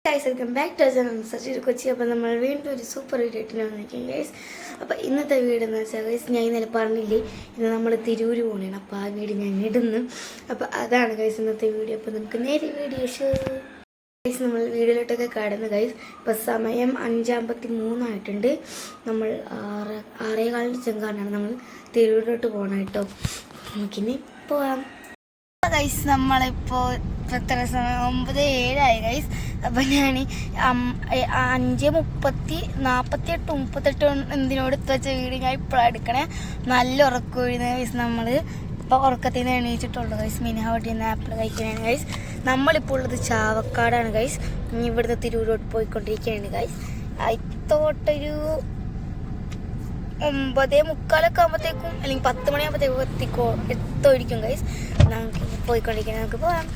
Guys welcome back to channel Sachin Kochi. അപ്പോൾ നമ്മൾ വീണ്ടും ഒരു സൂപ്പർ വീഡിയോ ആയിട്ട് വന്നിരിക്കും ഗൈസ്. അപ്പോൾ ഇന്നത്തെ വീഡിയോ എന്ന് വെച്ചാൽ ഗൈസ്, ഞാൻ ഇന്നലെ പറഞ്ഞില്ലേ ഇന്ന് നമ്മൾ തിരൂർ പോകണം. അപ്പോൾ ആ വീഡിയോ ഞാൻ ഇടുന്നു. അപ്പോൾ അതാണ് ഗൈസ് ഇന്നത്തെ വീഡിയോ. അപ്പോൾ നമുക്ക് നേരെ വീഡിയോ ഗൈസ് നമ്മൾ വീഡിയോയിലോട്ടൊക്കെ കടന്ന് ഗൈസ്. ഇപ്പോൾ സമയം 5:53 നമ്മൾ 6:15 ചെങ്കാറിനാണ് നമ്മൾ തിരൂരിലോട്ട് പോകണം കേട്ടോ. നമുക്കിനി പോകാം ഗൈസ്. നമ്മളിപ്പോൾ എത്ര സമയം 9:07 ഗൈസ്. അപ്പം ഞാൻ 5:38 എന്തിനോട് വെച്ച വീഡിയോ ഞാൻ ഇപ്പോഴാണ് എടുക്കണേ. നല്ല ഉറക്കം വീഴുന്ന ഗൈസ്. നമ്മൾ ഇപ്പോൾ ഉറക്കത്തിൽ നിന്ന് എണീച്ചിട്ടുള്ളൂ ഗൈസ്. മിനിഹവട്ടിൽ നിന്ന് ആപ്പിൾ കഴിക്കാനാണ് ഗൈസ്. നമ്മളിപ്പോൾ ഉള്ളത് ചാവക്കാടാണ് ഗൈസ്. ഇനി ഇവിടുന്ന് തിരൂരോട്ട് പോയിക്കൊണ്ടിരിക്കുകയാണ് ഗൈസ്. അത്തോട്ടൊരു 9:45 ആകുമ്പോഴത്തേക്കും അല്ലെങ്കിൽ 10 മണിയാകുമ്പോഴത്തേക്കും എത്തുമായിരിക്കും ഗൈസ്. നമുക്ക് പോയിക്കൊണ്ടിരിക്കണം, നമുക്ക് പോകാം.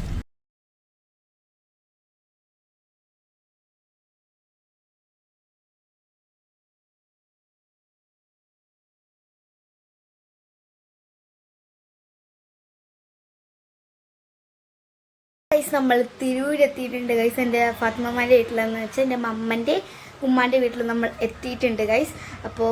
നമ്മൾ തിരൂരെത്തിയിട്ടുണ്ട് ഗൈസ്. എൻ്റെ ഫാത്തിമമാൻ്റെ വീട്ടിലെന്ന് വെച്ചാൽ എൻ്റെ അമ്മൻ്റെ ഉമ്മാൻ്റെ വീട്ടിൽ നമ്മൾ എത്തിയിട്ടുണ്ട് ഗൈസ്. അപ്പോൾ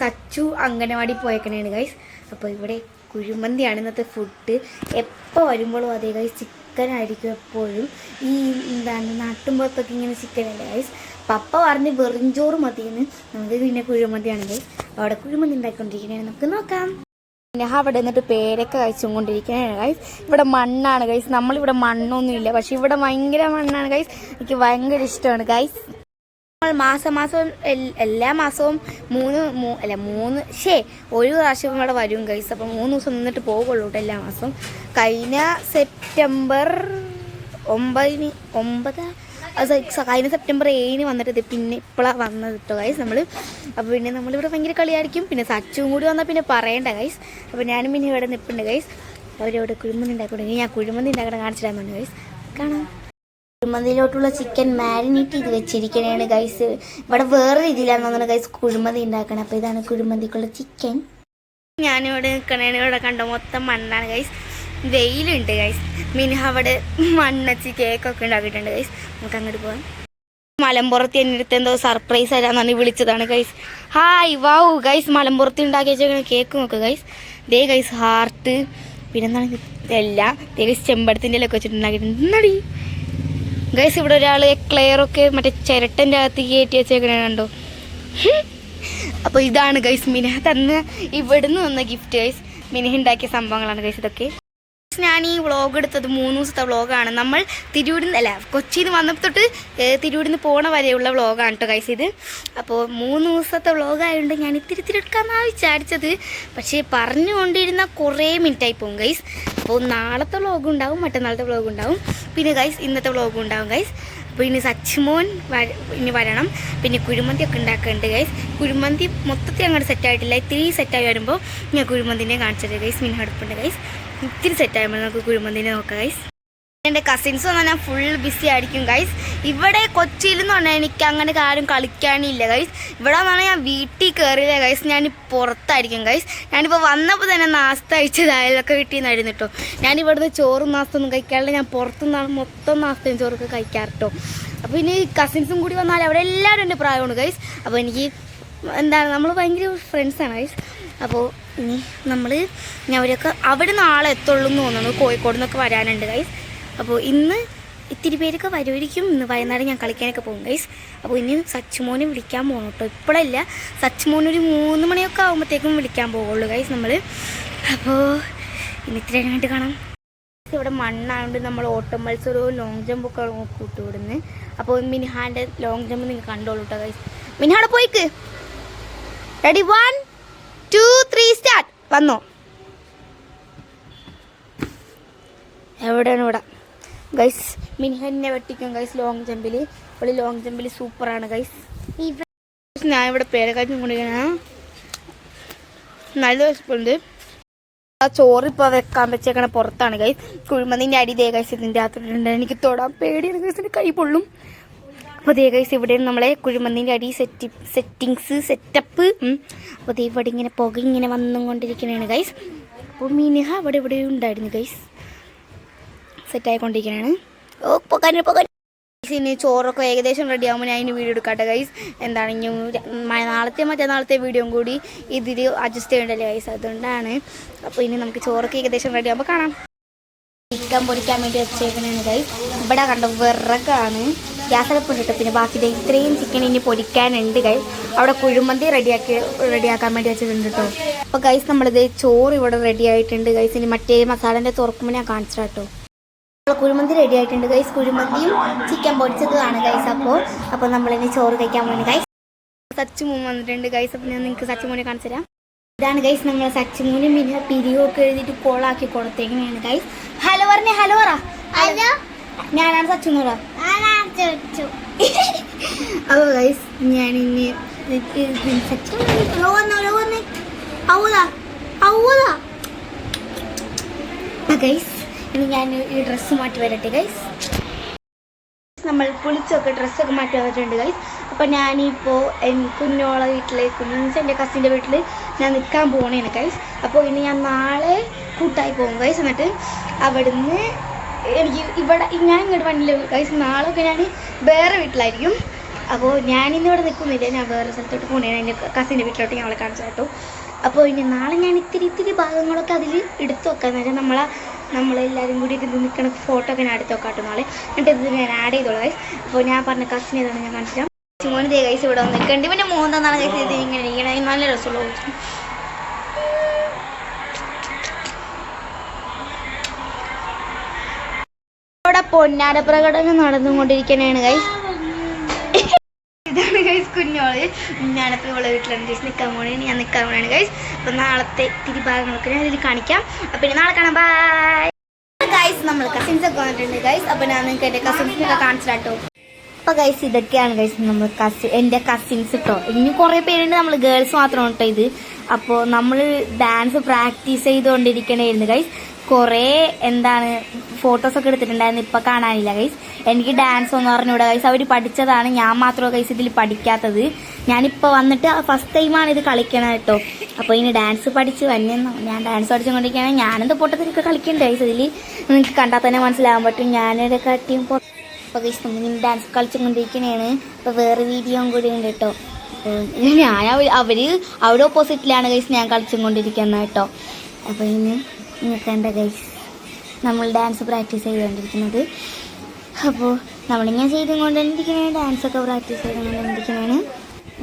സച്ചു അംഗനവാടി പോയേക്കണേണ് ഗൈസ്. അപ്പോൾ ഇവിടെ കുഴിമന്തിയാണ് ഇന്നത്തെ ഫുഡ്. എപ്പോൾ വരുമ്പോഴും അതേ ഗൈസ്, ചിക്കനായിരിക്കും എപ്പോഴും. ഈ നാട്ടുമ്പുറത്തൊക്കെ ഇങ്ങനെ ചിക്കനല്ലേ ഗൈസ്. പപ്പ പറഞ്ഞ് വെറിഞ്ചോറ് മതിയെന്ന്. നമുക്ക് പിന്നെ കുഴിമന്തിയാണ് ഗൈസ്. അവിടെ കുഴിമന്തി ഉണ്ടാക്കിക്കൊണ്ടിരിക്കുകയാണ്, നമുക്ക് നോക്കാം. പിന്നെ അവിടെ നിന്നിട്ട് പേരൊക്കെ കഴിച്ചുകൊണ്ടിരിക്കുകയാണ് ഗൈസ്. ഇവിടെ മണ്ണാണ് ഗൈസ്. നമ്മളിവിടെ മണ്ണൊന്നുമില്ല, പക്ഷെ ഇവിടെ ഭയങ്കര മണ്ണാണ് ഗൈസ്. എനിക്ക് ഭയങ്കര ഇഷ്ടമാണ് ഗൈസ്. നമ്മൾ മാസം എല്ലാ മാസവും ഒരു പ്രാവശ്യം ഇവിടെ വരും ഗൈസ്. അപ്പം 3 ദിവസം നിന്നിട്ട് പോകുള്ളൂ കേട്ടോ എല്ലാ മാസവും. കഴിഞ്ഞ സെപ്റ്റംബർ 7 വന്നിട്ട് പിന്നെ ഇപ്പോഴാണ് വന്നത് കേട്ടോ ഗൈസ് നമ്മൾ. അപ്പോൾ പിന്നെ നമ്മളിവിടെ ഭയങ്കര കളിയായിരിക്കും. പിന്നെ സച്ചും കൂടി വന്നാൽ പിന്നെ പറയണ്ട ഗൈസ്. അപ്പോൾ ഞാനും പിന്നെ ഇവിടെ നിൽപ്പുണ്ട് ഗൈസ്. അവരവിടെ കുഴിമന്തി ഉണ്ടാക്കിക്കൊണ്ടെങ്കിൽ ഞാൻ കുഴിമന്തി ഉണ്ടാക്കണം കാണിച്ചു തരാമെന്നുണ്ട് ഗൈസ്. കാണാം. കുഴിമന്തിയിലോട്ടുള്ള ചിക്കൻ മാരിനേറ്റ് ചെയ്ത് വെച്ചിരിക്കണേണ് ഗൈസ്. ഇവിടെ വേറെ രീതിയിലാണെന്ന് തോന്നുന്നു ഗൈസ് കുഴിമന്തി ഉണ്ടാക്കണം. അപ്പോൾ ഇതാണ് കുഴിമന്തിക്കുള്ള ചിക്കൻ. ഞാനിവിടെ നിൽക്കണേണ്. ഇവിടെ കണ്ടോ മൊത്തം മണ്ണാണ് ഗൈസ്. വെയിലുണ്ട് ഗൈസ്. മിനിഹ അവിടെ മണ്ണച്ചി കേക്കൊക്കെ ഉണ്ടാക്കിയിട്ടുണ്ട് ഗൈസ്. നമുക്ക് അങ്ങോട്ട് പോകാം. മലമ്പുറത്ത് എൻ്റെ അടുത്ത് എന്തോ സർപ്രൈസ് തരാമെന്നാണ് വിളിച്ചതാണ് ഗൈസ്. Hi wow guys. മലമ്പുറത്ത് ഉണ്ടാക്കി വെച്ചേക്കുന്ന കേക്ക് നോക്കുക ഗൈസ്. ദേ ഗൈസ് ഹാർട്ട്, പിന്നെ എന്താണ് ഇതെല്ലാം ഗൈസ് ചെമ്പടത്തിൻ്റെ ഇലൊക്കെ വെച്ചിട്ടുണ്ടാക്കിയിട്ടുണ്ട്. എന്നാടി ഗൈസ് ഇവിടെ ഒരാൾ എക്ലെയറൊക്കെ മറ്റേ ചിരട്ടൻ്റെ അകത്ത് കയറ്റി വെച്ചേക്കണേ കണ്ടോ. അപ്പോൾ ഇതാണ് ഗൈസ് മിനിഹ തന്ന ഇവിടുന്ന് വന്ന ഗിഫ്റ്റ് ഗൈസ്. മിനിഹ ഉണ്ടാക്കിയ സംഭവങ്ങളാണ് ഗൈസ് ഇതൊക്കെ. ഞാൻ ഈ വ്ളോഗ് എടുത്തത് 3 ദിവസത്തെ വ്ളോഗാണ്. നമ്മൾ കൊച്ചിയിൽ നിന്ന് വന്നപ്പോൾ തൊട്ട് തിരൂരിൽ നിന്ന് പോണ വരെയുള്ള വ്ളോഗാണ് കേട്ടോ ഗൈസ് ഇത്. അപ്പോൾ 3 ദിവസത്തെ വ്ളോഗായതുകൊണ്ട് ഞാൻ ഇത്തിരി എടുക്കാമെന്നാണ് വിചാരിച്ചത്. പക്ഷേ പറഞ്ഞുകൊണ്ടിരുന്ന കുറേ മിനിറ്റായി പോകും ഗൈസ്. അപ്പോൾ നാളത്തെ വ്ളോഗ് ഉണ്ടാവും, മറ്റന്നാളത്തെ വ്ളോഗ് ഉണ്ടാവും, പിന്നെ ഗൈസ് ഇന്നത്തെ വ്ളോഗ് ഉണ്ടാവും ഗൈസ്. അപ്പോൾ ഇനി സച്ചുമോൻ ഇനി വരണം. പിന്നെ കുഴിമന്തിയൊക്കെ ഉണ്ടാക്കുന്നുണ്ട് ഗൈസ്. കുഴിമന്തി മൊത്തത്തിൽ അങ്ങോട്ട് സെറ്റായിട്ടില്ല. ഇത്തിരി സെറ്റായി വരുമ്പോൾ ഞാൻ കുഴിമന്തിനെ കാണിച്ചത് ഗൈസ്. മിനിഹ അടുപ്പുണ്ട് ഗൈസ്. ഇത്തിരി സെറ്റാകുമ്പോൾ നമുക്ക് കുഴിമന്തിനെ നോക്കാം ഗൈസ്. എൻ്റെ കസിൻസ് വന്നാൽ ഞാൻ ഫുൾ ബിസി ആയിരിക്കും ഗൈസ്. ഇവിടെ കൊച്ചിയിൽ എന്ന് പറഞ്ഞാൽ എനിക്ക് അങ്ങനെ ആരും കളിക്കാനില്ല ഗൈസ്. ഇവിടെ വന്നാൽ ഞാൻ വീട്ടിൽ കയറിയില്ല ഗൈസ്. ഞാൻ പുറത്തായിരിക്കും ഗൈസ്. ഞാനിപ്പോൾ വന്നപ്പോൾ തന്നെ നാസ്ത കഴിച്ചതായാലൊക്കെ വീട്ടിൽ നിന്നായിരുന്നു കേട്ടോ. ഞാനിവിടുന്ന് ചോറും നാസ്തൊന്നും കഴിക്കാറില്ല. ഞാൻ പുറത്തുനിന്നാണ് മൊത്തം നാസ്തയും ചോറൊക്കെ കഴിക്കാറ് കേട്ടോ. അപ്പോൾ ഇനി കസിൻസും കൂടി വന്നാൽ അവിടെ എല്ലാവരും എൻ്റെ പ്രായമാണ് ഗൈസ്. അപ്പോൾ എനിക്ക് നമ്മൾ ഭയങ്കര ഫ്രണ്ട്സാണ് ഗൈസ്. അപ്പോൾ ഇനി ഞാൻ അവരൊക്കെ അവിടെ നാളെ എത്തുള്ളൂ എന്ന് തോന്നുന്നു. കോഴിക്കോട് നിന്നൊക്കെ വരാനുണ്ട് ഗൈസ്. അപ്പോൾ ഇന്ന് ഇത്തിരി പേരൊക്കെ വരുമായിരിക്കും. ഇന്ന് വൈകുന്നേരം ഞാൻ കളിക്കാനൊക്കെ പോകും ഗൈസ്. അപ്പോൾ ഇനി സച്ചുമോനെ വിളിക്കാൻ പോകണം കേട്ടോ. ഇപ്പോഴല്ല, സച്ചുമോനൊരു 3 മണിയൊക്കെ ആകുമ്പോഴത്തേക്കും വിളിക്കാൻ പോകുള്ളൂ ഗൈസ് നമ്മൾ. അപ്പോൾ ഇനി ഇത്തിരി കഴിഞ്ഞിട്ട് കാണാം. ഇവിടെ മണ്ണായതുകൊണ്ട് നമ്മൾ ഓട്ടം മത്സരവും ലോങ് ജമ്പൊക്കെ കൂട്ടി വിടുന്നത്. അപ്പോൾ മിനിഹാൻ്റെ ലോങ് ജമ്പ് നിങ്ങൾ കണ്ടോളൂ കേട്ടോ ഗൈസ്. മിനിഹാടെ പോയിക്ക്. Ready 1 2 3 start. വന്നോ? എവിടെയാണ് ഇവിടെ ഗൈസ്. മിനിഹന്നെ വെട്ടിക്കും ഗൈസ് ലോങ് ജമ്പിൽ. ഇവിടെ ലോങ് ജമ്പിൽ സൂപ്പറാണ് ഗൈസ്. ഞാൻ ഇവിടെ പേരക്കാറ്റും കൊണ്ടിരിക്കണ നല്ല വിശപ്പുണ്ട്. ആ ചോറിപ്പോൾ വെക്കാൻ വെച്ചേക്കണ പുറത്താണ് ഗൈസ്. കുഴിമന്തിൻ്റെ അടി ദേ ഗൈസ് ഇതിൻ്റെ അകത്തിട്ടുണ്ട്. എനിക്ക് തൊടാൻ പേടിയാണ് ഗൈസ്, എൻ്റെ കൈ പൊള്ളും. അപ്പോൾ ദേ ഗൈസ് ഇവിടെ നമ്മളെ കുഴിമന്തിൻ്റെ അടി സെറ്റപ്പ്. അപ്പോൾ ദേ ഇവിടെ ഇങ്ങനെ പുക ഇങ്ങനെ വന്നുകൊണ്ടിരിക്കണതാണ് ഗൈസ്. അപ്പോൾ മിനിഹ ഇവിടെ ഉണ്ടായിരുന്നു ഗൈസ്. സെറ്റായിക്കൊണ്ടിരിക്കുകയാണ്. ഓ പോകാൻ ഗൈസ് ഇനി ചോറൊക്കെ ഏകദേശം റെഡി ആകുമ്പോൾ ഞാൻ ഇനി വീഡിയോ എടുക്കട്ടെ ഗൈസ്. എന്താണ് ഇനി നാളത്തെ മറ്റന്നാളത്തെ വീഡിയോയും കൂടി ഇതിൽ അഡ്ജസ്റ്റ് ചെയ്യണ്ടല്ലേ ഗൈസ്, അതുകൊണ്ടാണ്. അപ്പോൾ ഇനി നമുക്ക് ചോറൊക്കെ ഏകദേശം റെഡി ആകുമ്പോൾ കാണാം. ചിക്കൻ പൊരിക്കാൻ വേണ്ടി വെച്ചേക്കണേണ് ഗൈസ്. ഇവിടെ കണ്ട വിറകാണ്, ഗ്യാസൊക്കെ പൊട്ടിട്ട്. പിന്നെ ബാക്കി ഇത്രയും ചിക്കൻ ഇനി പൊരിക്കാനുണ്ട് ഗൈസ്. അവിടെ കുഴിമന്തി റെഡിയാക്കാൻ വേണ്ടി വെച്ചിട്ടുണ്ട് കേട്ടോ. അപ്പോൾ ഗൈസ് നമ്മളിത് ചോറ് ഇവിടെ റെഡി ആയിട്ടുണ്ട് ഗൈസ്. ഇനി മറ്റേ മസാലേൻ്റെ തുറക്കുമ്പോൾ ഞാൻ കാണിച്ചു കേട്ടോ. കുഴിമന്തി റെഡി ആയിട്ടുണ്ട് ഗൈസ്. കുഴിമന്തിയും ചിക്കൻ പൊരിച്ചതുമാണ് ഗൈസ്. അപ്പോൾ നമ്മളിനി ചോറ് കഴിക്കാൻ വേണ്ടി ഗൈസ്. സച്ചുമോൻ വന്നിട്ടുണ്ട് ഗൈസ്. അപ്പോൾ ഞാൻ നിങ്ങൾക്ക് സച്ചുമോനെ കാണിച്ചു തരാം. ഇതാണ് ഗൈസ് നമ്മളെ സച്ചുമോനും പിന്നെ പിരിയൊക്കെ എഴുതിയിട്ട് കോളാക്കി കൊടുത്തേക്കണേണ് ഗൈസ്. ഹലോ പറഞ്ഞേ, ഹലോ പറ. ഹലോ, ഞാനാണ് സച്ചുമോറ. അപ്പോൾ ഗൈസ് ഞാനിന്ന് ഗൈസ് ഇനി ഞാൻ ഈ ഡ്രസ്സ് മാറ്റി വരട്ടെ ഗൈസ്. നമ്മൾ കുളിച്ചൊക്കെ ഡ്രസ്സൊക്കെ മാറ്റി വന്നിട്ടുണ്ട് ഗൈസ്. അപ്പോൾ ഞാനിപ്പോൾ കുഞ്ഞോളെ വീട്ടിലേക്ക് മീൻസ് എൻ്റെ കസിൻ്റെ വീട്ടിൽ ഞാൻ നിൽക്കാൻ പോകണേന് ഗൈസ്. അപ്പോൾ ഇനി ഞാൻ നാളെ കൂട്ടായി പോകും ഗൈസ്. എന്നിട്ട് അവിടുന്ന് എനിക്ക് ഞാൻ ഇങ്ങോട്ട് വന്നില്ല ഗൈസ്. നാളെയൊക്കെ ഞാൻ വേറെ വീട്ടിലായിരിക്കും. അപ്പോൾ ഞാനിന്നിവിടെ നിൽക്കുന്നില്ല, ഞാൻ വേറെ സ്ഥലത്തോട്ട് പോകണേന് എൻ്റെ കസിൻ്റെ വീട്ടിലോട്ട് ഞങ്ങളെ കാണിച്ചു കേട്ടോ. അപ്പോൾ ഇനി നാളെ ഞാൻ ഇത്തിരി ഭാഗങ്ങളൊക്കെ അതിൽ എടുത്തു വെക്കാം. എന്ന് വെച്ചാൽ നമ്മളെല്ലാവരും കൂടി ഇത് നിൽക്കുന്ന ഫോട്ടോ ഒക്കെ ഞാൻ എടുത്ത് വെക്കാട്ടോ നാളെ. എന്നിട്ട് ഇത് ഞാൻ ആഡ് ചെയ്തോളൂ ഗൈസ്. അപ്പോൾ ഞാൻ പറഞ്ഞ കസിൻ ഏതാണ് ഞാൻ കാണിച്ചിട്ടാം. മോന് ദേ ഗൈസ് ഇവിടെ വന്ന് നിൽക്കണ്ട്. പിന്നെ മോന്താന്നാണ് ഗൈസ് ഇത് ഇങ്ങനെ ഇരിക്കണേ. നല്ല രസമുള്ള അവിടെ പൊന്നാര പ്രകടനം നടന്നുകൊണ്ടിരിക്കണേണ് ഗൈസ്. ഇതാണ് ഗൈസ് കുഞ്ഞോള്. ഞാനപ്പോൾ ഇവളെ വീട്ടിലാണ് ഗൈസ് നിൽക്കാൻ പോണേണ്. ഞാൻ നിൽക്കാൻ പോണേണ് ഗൈസ്. അപ്പോൾ നാളത്തെ ഇത്തിരി ഭാഗങ്ങളൊക്കെ ഞാൻ ഇതിൽ കാണിക്കാം. അപ്പോൾ ഇനി നാളെ കാണാം. Bye guys. നമ്മൾ കസിൻസൊക്കെ വന്നിട്ടുണ്ട് ഗൈസ്. അപ്പോൾ ഞാൻ നിങ്ങൾക്ക് എൻ്റെ കസിൻസിനൊക്കെ കാണിച്ചിട്ടോ. അപ്പോൾ ഗൈസ് ഇതൊക്കെയാണ് ഗൈസ് നമ്മൾ എൻ്റെ കസിൻസ് കേട്ടോ. ഇനി കുറേ പേരുണ്ട്, നമ്മൾ ഗേൾസ് മാത്രമാണ് കേട്ടോ ഇത്. അപ്പോൾ നമ്മൾ ഡാൻസ് പ്രാക്ടീസ് ചെയ്തുകൊണ്ടിരിക്കണമായിരുന്നു ഗൈസ്. കുറേ ഫോട്ടോസൊക്കെ എടുത്തിട്ടുണ്ടായിരുന്നു, ഇപ്പം കാണാനില്ല ഗൈസ്. എനിക്ക് ഡാൻസ് ഒന്നും അറിഞ്ഞൂടാ ഗൈസ്. അവർ പഠിച്ചതാണ്, ഞാൻ മാത്രമേ ഗൈസ് ഇതിൽ പഠിക്കാത്തത്. ഞാനിപ്പോൾ വന്നിട്ട് ഫസ്റ്റ് ടൈമാണ് ഇത് കളിക്കണത് കേട്ടോ. അപ്പോൾ ഇനി ഡാൻസ് പഠിച്ച് വന്നെന്നോ, ഞാൻ ഡാൻസ് പഠിച്ചുകൊണ്ടിരിക്കുകയാണ്. ഞാനെന്താ പൊട്ടത്തിലൊക്കെ കളിക്കണ്ടേ ഗൈസ്. ഇതിൽ നിങ്ങൾക്ക് കണ്ടാൽ തന്നെ മനസ്സിലാകാൻ പറ്റും ഞാനൊരു കട്ടിയും. അപ്പോൾ ഗൈസ് നമ്മൾ ഡാൻസ് കളിച്ചുകൊണ്ടിരിക്കണേണ്. അപ്പോൾ വേറെ വീഡിയോയും കൂടി ഉണ്ട് കേട്ടോ. ഞാൻ അവരുടെ ഓപ്പോസിറ്റിലാണ് ഗൈസ് ഞാൻ കളിച്ചുകൊണ്ടിരിക്കുന്നത് കേട്ടോ. അപ്പോൾ ഇനി നിൽക്കേണ്ട ഗൈസ് നമ്മൾ ഡാൻസ് പ്രാക്ടീസ് ചെയ്തുകൊണ്ടിരിക്കുന്നത്. അപ്പോൾ നമ്മളിങ്ങനെ ചെയ്തുകൊണ്ടിരിക്കുന്നതാണ്, ഡാൻസൊക്കെ പ്രാക്ടീസ് ചെയ്തുകൊണ്ടിരിക്കുന്നതാണ്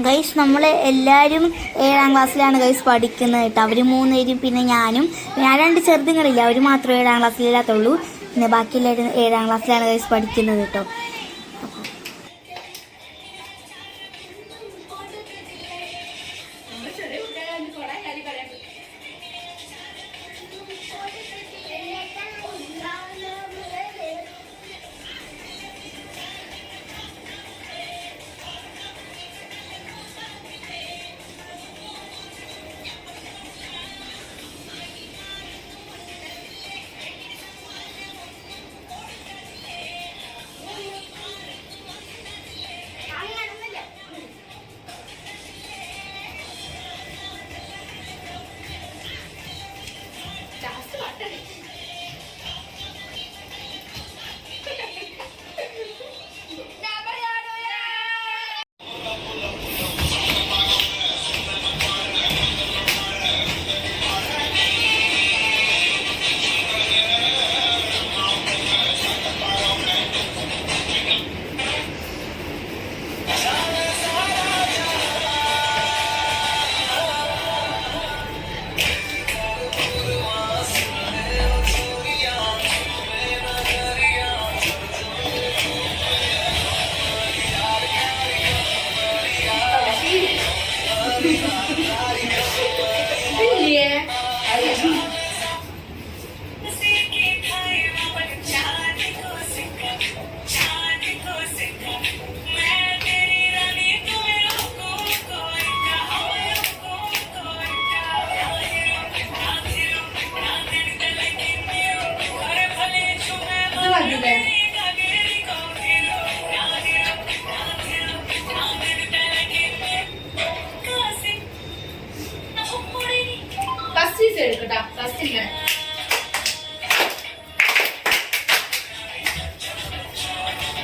ഗൈസ്. നമ്മൾ എല്ലാവരും 7ാം ക്ലാസ്സിലാണ് ഗൈസ് പഠിക്കുന്നത് കേട്ടോ. അവർ 3 പേരും പിന്നെ ഞാൻ 2 ചെറുതുങ്ങളില്ല, അവർ മാത്രമേ 7ാം ക്ലാസ്സിലില്ലാത്തുള്ളൂ. പിന്നെ ബാക്കിയുള്ളവരും 7ാം ക്ലാസ്സിലാണ് ഗൈസ് പഠിക്കുന്നത് കേട്ടോ.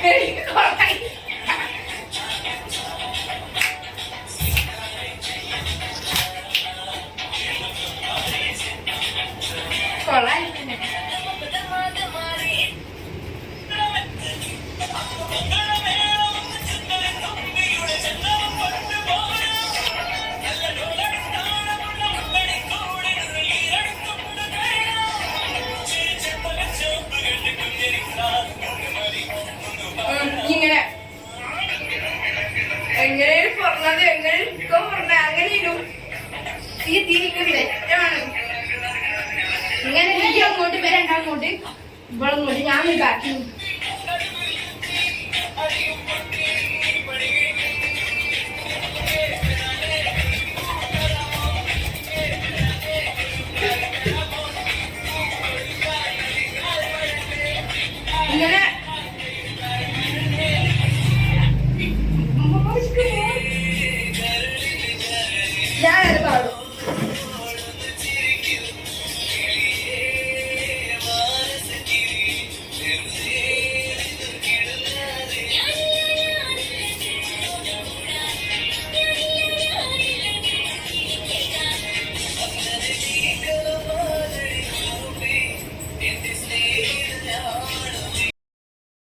Hey! ഇങ്ങനെ എങ്ങനെ പറഞ്ഞത് എങ്ങനെ പറഞ്ഞ അങ്ങനെ തിരിക്കുന്നത് തെറ്റാണ്. ഇങ്ങനെ നീ അങ്ങോട്ട് വരണ്ടങ്ങോട്ട് ഇവളങ്ങോട്ട് ഞാൻ ബാക്കി ഇങ്ങനെ ഞാനത് പാടും.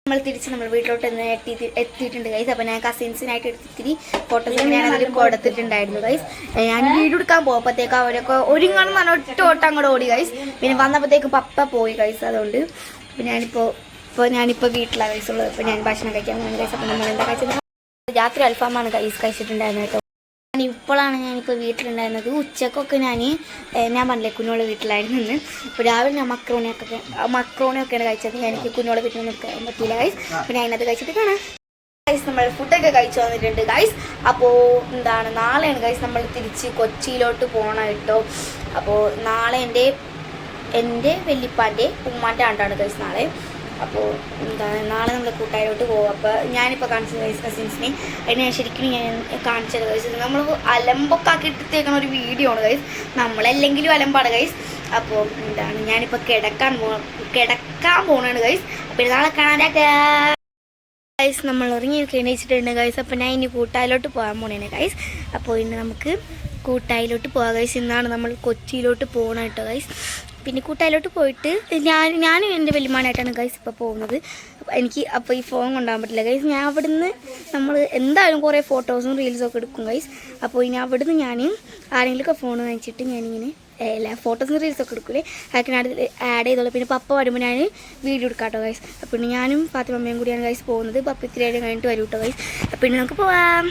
നമ്മൾ തിരിച്ച് നമ്മൾ വീട്ടിലോട്ട് എത്തിയിട്ടുണ്ട് ഗൈസ്. അപ്പോൾ ഞാൻ കസിൻസിനായിട്ട് എടുത്തിരി ഫോട്ടോസ് ഞാൻ അതിൽ കൊടുത്തിട്ടുണ്ടായിരുന്നു ഗൈസ്. ഞാൻ വീഡിയോ എടുക്കാൻ പോകുമ്പോഴത്തേക്ക് അവരൊക്കെ ഒരുങ്ങണം എന്ന് പറഞ്ഞ ഒറ്റ ഓട്ടം അങ്ങോട്ട് ഓടി ഗൈസ്. പിന്നെ വന്നപ്പോഴത്തേക്ക് പപ്പ പോയി ഗൈസ്. അതുകൊണ്ട് ഞാനിപ്പോൾ വീട്ടിലാണ് ഗൈസ് ഉള്ളത്. അപ്പോൾ ഞാൻ ഭക്ഷണം കഴിക്കാൻ പോകുന്നത് ഗൈസ്. അപ്പോൾ നമ്മൾ എന്താ കഴിച്ചത്? രാത്രി അൽഫാമാണ് ഗൈസ് കഴിച്ചിട്ടുണ്ടായിരുന്നു കേട്ടോ. ഇപ്പോഴാണ് ഞാനിപ്പോൾ വീട്ടിലുണ്ടായിരുന്നത്. ഉച്ചക്കൊക്കെ ഞാൻ പറഞ്ഞില്ലേ കുഞ്ഞോളെ വീട്ടിലായിരുന്നു. അപ്പോൾ രാവിലെ ഞാൻ മക്രോണിയൊക്കെയാണ് കഴിച്ചത്. എനിക്ക് കുഞ്ഞോളെ വീട്ടിൽ നിൽക്കാൻ പറ്റിയില്ല ഗൈസ്. അപ്പോൾ ഞാൻ അതിനകത്ത് കഴിച്ചിട്ട് കാണാം ഗൈസ്. നമ്മൾ ഫുഡൊക്കെ കഴിച്ചു വന്നിട്ടുണ്ട് ഗൈസ്. അപ്പോൾ നാളെയാണ് ഗൈസ് നമ്മൾ തിരിച്ച് കൊച്ചിയിലോട്ട് പോകണം കേട്ടോ. അപ്പോൾ നാളെ എൻ്റെ വല്യപ്പാൻ്റെ ഉമ്മാൻ്റെ ആണ്ടാണ് ഗൈസ് നാളെ. അപ്പോൾ നാളെ നമ്മൾ കൂട്ടായിലോട്ട് പോകും. അപ്പോൾ ഞാനിപ്പോൾ കാണിച്ചത് ഗൈസ് കസിൻസിനെ അതിന് ശരിക്കും ഞാൻ കാണിച്ചത് ഗൈസ്. നമ്മൾ അലമ്പൊക്കെ ആക്കിയിട്ടേക്കുന്ന ഒരു വീഡിയോ ആണ് ഗൈസ്. നമ്മളല്ലെങ്കിലും അലമ്പാണ് ഗൈസ്. അപ്പോൾ ഞാനിപ്പോൾ കിടക്കാൻ പോകണാണ് ഗൈസ്. അപ്പോൾ നാളെ കാണാനായിട്ട് ഗൈസ് നമ്മൾ ഇറങ്ങിയൊക്കെ എണീച്ചിട്ടുണ്ട് ഗൈസ്. അപ്പോൾ ഞാൻ ഇനി കൂട്ടായിലോട്ട് പോകാൻ പോണേനെ ഗൈസ്. അപ്പോൾ ഇന്ന് നമുക്ക് കൂട്ടായിലോട്ട് പോകാം ഗൈസ്. ഇന്നാണ് നമ്മൾ കൊച്ചിയിലോട്ട് പോകണം കേട്ടോ ഗൈസ്. പിന്നെ കൂട്ടായിലോട്ട് പോയിട്ട് ഞാനും എൻ്റെ വലിയമാനായിട്ടാണ് ഗൈസ് ഇപ്പോൾ പോകുന്നത്. എനിക്ക് അപ്പോൾ ഈ ഫോൺ കൊണ്ടുപോകാൻ പറ്റില്ല ഗൈസ്. ഞാൻ അവിടുന്ന് നമ്മൾ എന്തായാലും കുറേ ഫോട്ടോസും റീൽസും ഒക്കെ എടുക്കും ഗൈസ്. അപ്പോൾ ഇനി അവിടുന്ന് ഞാൻ ആരെങ്കിലുമൊക്കെ ഫോൺ വാങ്ങിച്ചിട്ട് ഞാനിങ്ങനെ എല്ലാ ഫോട്ടോസും റീൽസൊക്കെ എടുക്കൂലേ അതൊക്കെ ആഡ് ചെയ്തോളൂ. പിന്നെ പപ്പ വരുമ്പോൾ ഞാൻ വീഡിയോ എടുക്കാം കേട്ടോ ഗൈസ്. പിന്നെ ഞാനും പാത്തിമമ്മയും കൂടിയാണ് ഗൈസ് പോകുന്നത്. പപ്പ ഇത്തിരി നേരം കഴിഞ്ഞിട്ട് വരും കേട്ടോ ഗൈസ്. പിന്നെ നമുക്ക് പോവാം.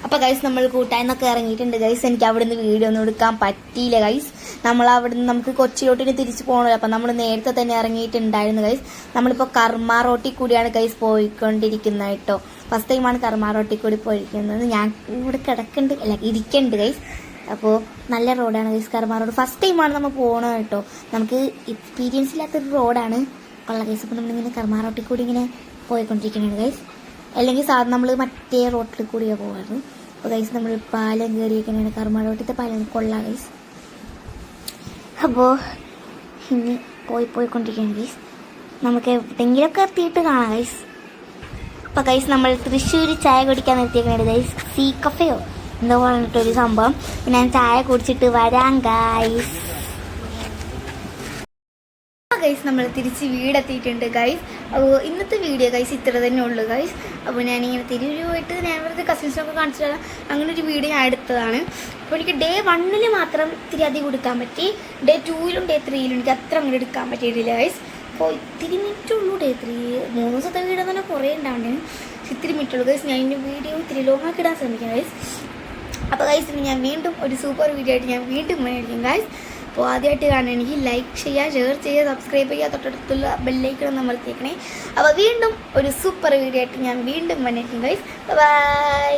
അപ്പോൾ ഗൈസ് നമ്മൾ കൂട്ടായിന്നൊക്കെ ഇറങ്ങിയിട്ടുണ്ട് ഗൈസ്. എനിക്ക് അവിടുന്ന് വീഡിയോ ഒന്നും എടുക്കാൻ പറ്റിയില്ല ഗൈസ്. നമുക്ക് കൊച്ചിയിലോട്ടിന് തിരിച്ച് പോകണമല്ലോ. അപ്പം നമ്മൾ നേരത്തെ തന്നെ ഇറങ്ങിയിട്ടുണ്ടായിരുന്നു ഗൈസ്. നമ്മളിപ്പോൾ കർമ്മ റോട്ടിൽ കൂടിയാണ് ഗൈസ് പോയിക്കൊണ്ടിരിക്കുന്നത് കേട്ടോ. ഫസ്റ്റ് ടൈമാണ് കർമ്മ റോട്ടിൽ കൂടി പോയിരിക്കുന്നത്. ഞാൻ ഇവിടെ ഇരിക്കുന്നുണ്ട് ഗൈസ്. അപ്പോൾ നല്ല റോഡാണ് ഗൈസ് കർമ്മ റോഡ്. ഫസ്റ്റ് ടൈമാണ് നമ്മൾ പോകണത് കേട്ടോ. നമുക്ക് എക്സ്പീരിയൻസ് ഇല്ലാത്തൊരു റോഡാണ് ഉള്ള ഗൈസ്. അപ്പോൾ നമ്മളിങ്ങനെ കർമ്മ റോട്ടിൽ കൂടി ഇങ്ങനെ പോയിക്കൊണ്ടിരിക്കുന്നുണ്ട് ഗൈസ്. അല്ലെങ്കിൽ സാധാരണ നമ്മൾ മറ്റേ റോട്ടിൽ കൂടിയാണ് പോകാറ്. അപ്പോൾ ഗൈസ് നമ്മൾ പാലം കയറിയൊക്കെയാണ്. കർമ്മ റോട്ടിലത്തെ പാലം കൊള്ളാം ഗൈസ്. അപ്പോൾ ഇനി പോയിക്കൊണ്ടിരിക്കുകയാണ് ഗൈസ്. നമുക്ക് എവിടെയെങ്കിലുമൊക്കെ എത്തിയിട്ട് കാണാം ഗൈസ്. അപ്പോൾ ഗൈസ് നമ്മൾ തൃശ്ശൂർ ചായ കുടിക്കാൻ നിർത്തിയേക്കുന്നത് ഗൈസ്. സീ കഫയോ എന്തോ പറഞ്ഞിട്ടൊരു സംഭവം. ഞാൻ ചായ കുടിച്ചിട്ട് വരാം ഗൈസ്. ഗൈസ് നമ്മൾ തിരിച്ച് വീടെത്തിയിട്ടുണ്ട് ഗൈസ്. അപ്പോൾ ഇന്നത്തെ വീഡിയോ ഗൈസ് ഇത്ര തന്നെ ഉള്ളൂ ഗൈസ്. അപ്പോൾ ഞാനിങ്ങനെ തിരിച്ചു പോയിട്ട് ഞാൻ വെറുതെ കസിൻസിനൊക്കെ കാണിച്ചു തരാം. അങ്ങനെ ഒരു വീഡിയോ ഞാൻ എടുത്തതാണ്. അപ്പോൾ എനിക്ക് ഡേ 1 മാത്രം ഇത്തിരി അധികം എടുക്കാൻ പറ്റി. ഡേ 2 ഡേ 3 എനിക്ക് അത്ര അങ്ങോട്ട് എടുക്കാൻ പറ്റിയിട്ടില്ല ഗൈസ്. അപ്പോൾ ഇത്തിരി മിനിറ്റ് ഉള്ളൂ ഡേ 3. 3 ദിവസത്തെ വീഡിയോ തന്നെ കുറേ ഉണ്ടാവുന്നുണ്ട്. ഇത്തിരി മിനിറ്റ് ഉള്ളൂ ഗൈസ്. ഞാൻ ഇതിൻ്റെ വീഡിയോ ഇത്തിരി ലോങ് ആക്കി ഇടാൻ ശ്രമിക്കാം ഗൈസ്. അപ്പോൾ ഗൈസ് ഇനി ഞാൻ വീണ്ടും ഒരു സൂപ്പർ വീഡിയോ ആയിട്ട് ഞാൻ വീണ്ടും വന്നിരിക്കും ഗൈസ്. അപ്പോൾ ആദ്യമായിട്ട് കാണണമെങ്കിൽ ലൈക്ക് ചെയ്യുക, ഷെയർ ചെയ്യുക, സബ്സ്ക്രൈബ് ചെയ്യുക, തൊട്ടടുത്തുള്ള ബെല്ലൈക്കൺ അമർത്തിയേക്കണേ. അപ്പോൾ വീണ്ടും ഒരു സൂപ്പർ വീഡിയോ ആയിട്ട് ഞാൻ വീണ്ടും വന്നിരിക്കും ഗൈസ്. ബൈ.